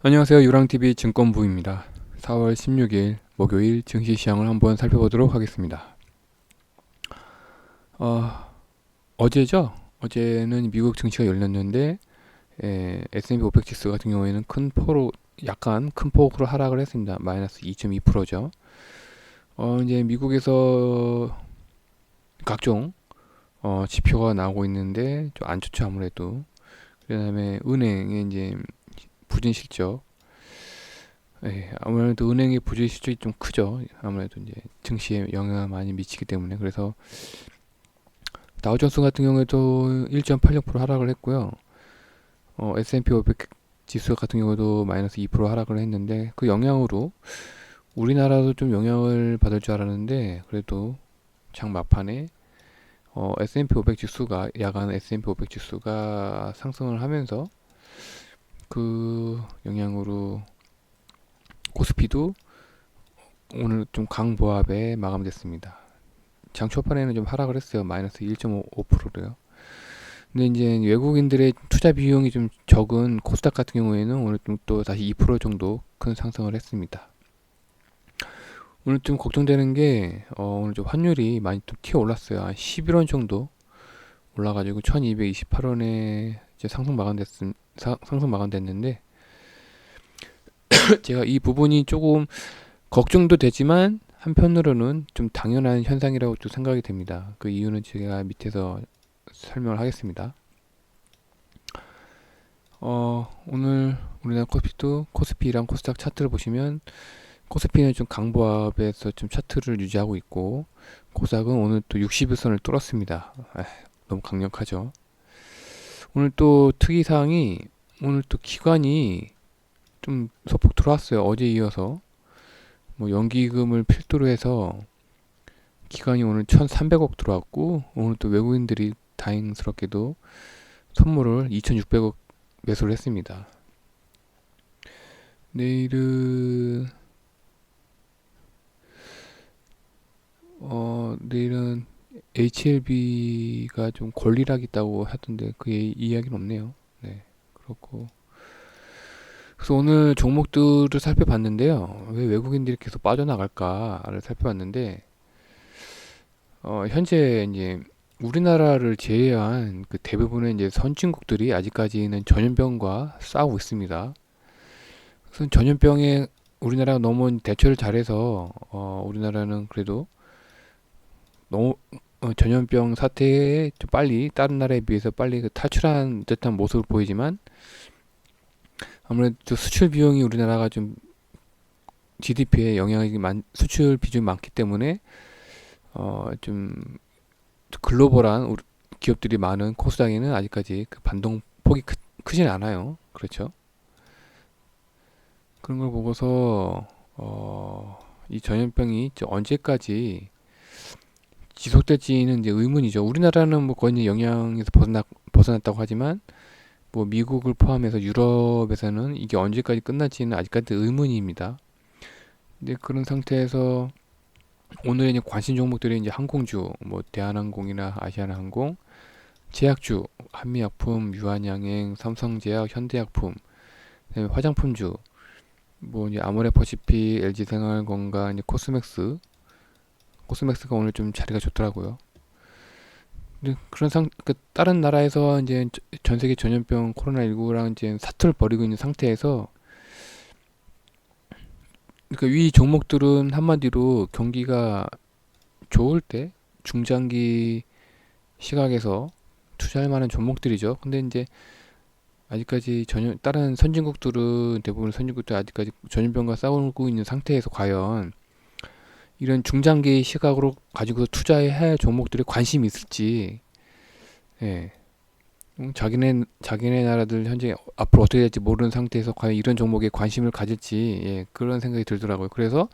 안녕하세요. 유랑TV 증권부입니다. 4월 16일 목요일 증시 시황을 한번 살펴보도록 하겠습니다. 어제죠? 어제는 미국 증시가 열렸는데 S&P 500 지수 같은 경우에는 약간 큰 폭으로 하락을 했습니다. 마이너스 2.2%죠. 이제 미국에서 각종 지표가 나오고 있는데 좀 안 좋죠, 아무래도. 그다음에 은행의 이제 부진 실적. 아무래도 은행의 부재 실적이 좀 크죠. 아무래도 이제 증시에 영향을 많이 미치기 때문에. 그래서 다우존스 같은 경우에도 1.86% 하락을 했고요. S&P 500 지수 같은 경우도 마이너스 2% 하락을 했는데, 그 영향으로 우리나라도 좀 영향을 받을 줄 알았는데, 그래도 장 막판에 S&P 500 지수가, 야간 S&P 500 지수가 상승을 하면서 그 영향으로 코스피도 오늘 좀 강보합에 마감됐습니다. 장 초반에는 좀 하락을 했어요. 마이너스 1.5%로요. 근데 이제 외국인들의 투자 비용이 좀 적은 코스닥 같은 경우에는 오늘 좀 또 다시 2% 정도 큰 상승을 했습니다. 오늘 좀 걱정되는 게 오늘 좀 환율이 많이 좀 튀어 올랐어요. 한 11원 정도 올라가지고 1228원에 이제 상승 마감됐는데 제가 이 부분이 조금 걱정도 되지만 한편으로는 좀 당연한 현상이라고 좀 생각이 됩니다. 그 이유는 제가 밑에서 설명을 하겠습니다. 오늘 우리나라 코스피랑 코스닥 차트를 보시면 코스피는 좀 강보합에서 좀 차트를 유지하고 있고 코스닥은 오늘 또 60일선을 뚫었습니다. 너무 강력하죠. 오늘 또 특이사항이 오늘 또 기관이 좀 소폭 들어왔어요. 어제 이어서 뭐 연기금을 필두로 해서 기관이 오늘 1,300억 들어왔고 오늘 또 외국인들이 다행스럽게도 선물을 2,600억 매수를 했습니다. 내일은 내일은 HLB가 좀 권리락 있다고 하던데 그 이야기는 없네요. 네, 그렇고 그래서 오늘 종목들을 살펴봤는데요. 왜 외국인들이 계속 빠져나갈까를 살펴봤는데 현재 이제 우리나라를 제외한 그 대부분의 이제 선진국들이 아직까지는 전염병과 싸우고 있습니다. 그래서 전염병에 우리나라가 너무 대처를 잘해서 우리나라는 그래도 너무 전염병 사태에 좀 빨리 다른 나라에 비해서 빨리 그 탈출한 듯한 모습을 보이지만 아무래도 수출 비용이 우리나라가 좀 GDP에 수출 비중이 많기 때문에 좀 글로벌한 기업들이 많은 코스닥에는 아직까지 그 반동폭이 크진 않아요. 그렇죠? 그런 걸 보고서 이 전염병이 언제까지 지속될지는 이제 의문이죠. 우리나라는 뭐 거의 이제 영향에서 벗어났다고 하지만 뭐 미국을 포함해서 유럽에서는 이게 언제까지 끝날지는 아직까지 의문입니다. 근데 그런 상태에서 오늘의 이제 관심 종목들이 이제 항공주, 뭐 대한항공이나 아시아나항공, 제약주, 한미약품, 유한양행, 삼성제약, 현대약품, 그다음에 화장품주, 뭐 이제 아모레퍼시픽, LG생활건강, 이제 코스맥스가 오늘 좀 자리가 좋더라고요. 근데 다른 나라에서 이제 전 세계 전염병 코로나19랑 이제 사투를 벌이고 있는 상태에서 그러니까 위 종목들은 한마디로 경기가 좋을 때 중장기 시각에서 투자할 만한 종목들이죠. 근데 이제 아직까지 다른 대부분 선진국들 아직까지 전염병과 싸우고 있는 상태에서 과연 이런 중장기 시각으로 가지고 투자해야 할 종목들에 관심이 있을지, 예. 자기네 나라들 현재 앞으로 어떻게 될지 모르는 상태에서 과연 이런 종목에 관심을 가질지, 예, 그런 생각이 들더라고요. 그래서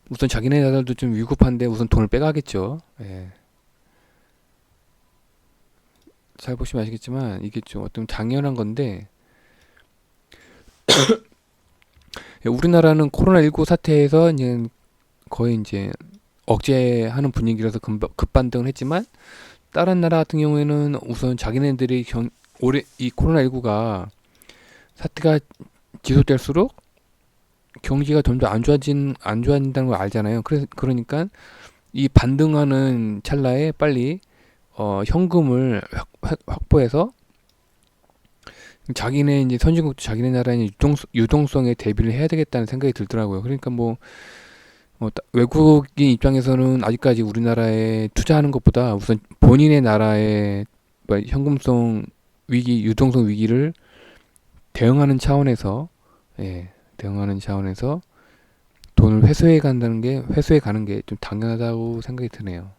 우선 자기네 나라도 좀 위급한데 우선 돈을 빼가겠죠. 예. 잘 보시면 아시겠지만 이게 좀 어떤 당연한 건데 우리나라는 코로나19 사태에서 이제 거의 이제 억제하는 분위기라서 급반등을 했지만 다른 나라 같은 경우에는 우선 자기네들이 올해 이 코로나19가 사태가 지속될수록 경기가 점점 안 좋아진다는 걸 알잖아요. 그러니까 이 반등하는 찰나에 빨리 현금을 확보해서 자기네 이제 선진국도 자기네 나라의 유동성에 대비를 해야 되겠다는 생각이 들더라고요. 그러니까 뭐 외국인 입장에서는 아직까지 우리나라에 투자하는 것보다 우선 본인의 나라의 뭐 현금성 위기, 유동성 위기를 대응하는 차원에서, 예, 대응하는 차원에서 돈을 회수해 가는 게 좀 당연하다고 생각이 드네요.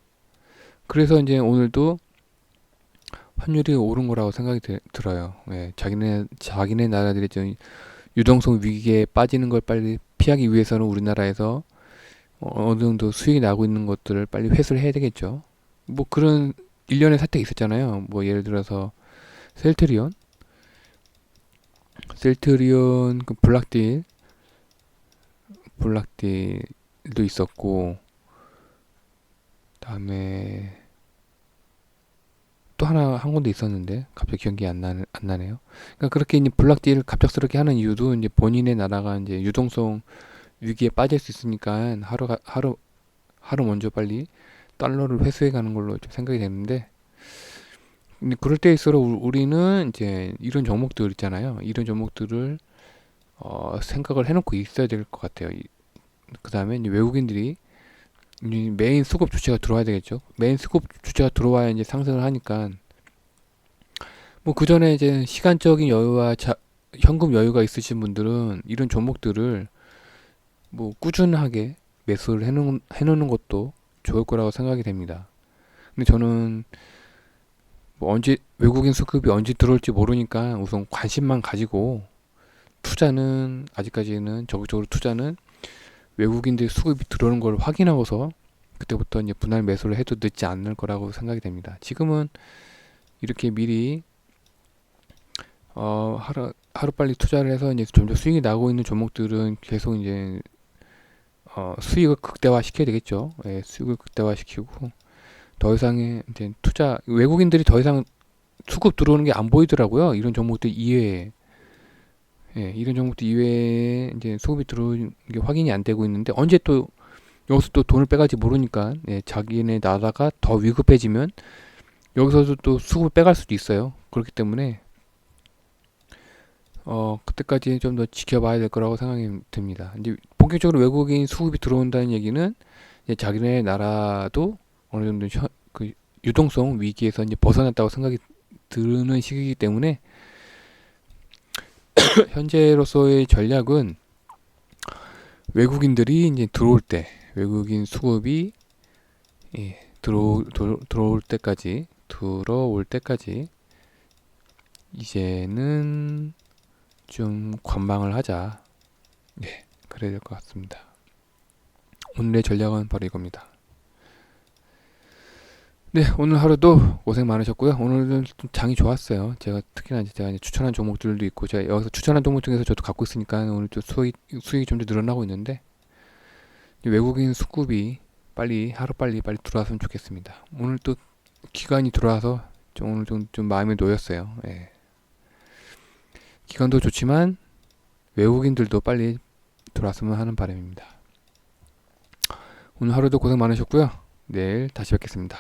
그래서 이제 오늘도 환율이 오른 거라고 생각이 들어요. 예, 자기네 나라들이 좀 유동성 위기에 빠지는 걸 빨리 피하기 위해서는 우리나라에서 어느 정도 수익이 나고 있는 것들을 빨리 회수를 해야 되겠죠. 뭐 그런 일련의 사태가 있었잖아요. 뭐 예를 들어서 셀트리온, 그 블락딜도 있었고, 다음에 또 하나 한 군데 있었는데 갑자기 기억이 안 나네요. 그러니까 그렇게 이제 블락딜을 갑작스럽게 하는 이유도 이제 본인의 나라가 이제 유동성 위기에 빠질 수 있으니까 하루 먼저 빨리 달러를 회수해 가는 걸로 좀 생각이 되는데, 근데 그럴 때일수록 우리는 이제 이런 종목들 있잖아요. 이런 종목들을 생각을 해놓고 있어야 될 것 같아요. 그 다음에 이제 외국인들이 이 메인 수급 주체가 들어와야 되겠죠. 메인 수급 주체가 들어와야 이제 상승을 하니까, 뭐 그 전에 이제 시간적인 여유와 현금 여유가 있으신 분들은 이런 종목들을 뭐 꾸준하게 매수를 해놓는 것도 좋을 거라고 생각이 됩니다. 근데 저는 뭐 외국인 수급이 언제 들어올지 모르니까 우선 관심만 가지고 아직까지는 적극적으로 투자는 외국인들 수급이 들어오는 걸 확인하고서 그때부터 이제 분할 매수를 해도 늦지 않을 거라고 생각이 됩니다. 지금은 이렇게 미리 하루 빨리 투자를 해서 이제 점점 수익이 나고 있는 종목들은 계속 이제 수익을 극대화 시켜야 되겠죠. 예, 수익을 극대화 시키고 더 이상의 이제 외국인들이 더 이상 수급 들어오는 게 안 보이더라고요. 이런 종목들 이외에. 예, 이런 종목들 이외에 이제 수급이 들어오는 게 확인이 안 되고 있는데, 언제 또 여기서 또 돈을 빼갈지 모르니까, 예, 자기네 나라가 더 위급해지면 여기서도 또 수급을 빼갈 수도 있어요. 그렇기 때문에 그때까지 좀 더 지켜봐야 될 거라고 생각이 듭니다. 이제 본격적으로 외국인 수급이 들어온다는 얘기는 이제 자기네 나라도 어느 정도 그 유동성 위기에서 이제 벗어났다고 생각이 드는 시기이기 때문에 현재로서의 전략은 외국인들이 이제 외국인 수급이, 예, 들어올 때까지 이제는 좀 관망을 하자. 예, 그래야 될 것 같습니다. 오늘의 전략은 바로 이겁니다. 네, 오늘 하루도 고생 많으셨고요. 오늘은 좀 장이 좋았어요. 특히나 제가 이제 추천한 종목들도 있고, 제가 여기서 추천한 종목 중에서 저도 갖고 있으니까 오늘 또 수익이 좀 더 늘어나고 있는데, 외국인 수급이 하루빨리 들어왔으면 좋겠습니다. 오늘 또 기관이 들어와서 오늘 좀 마음이 놓였어요. 예. 기관도 좋지만 외국인들도 빨리 들어왔으면 하는 바람입니다. 오늘 하루도 고생 많으셨고요. 내일 다시 뵙겠습니다.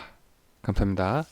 감사합니다.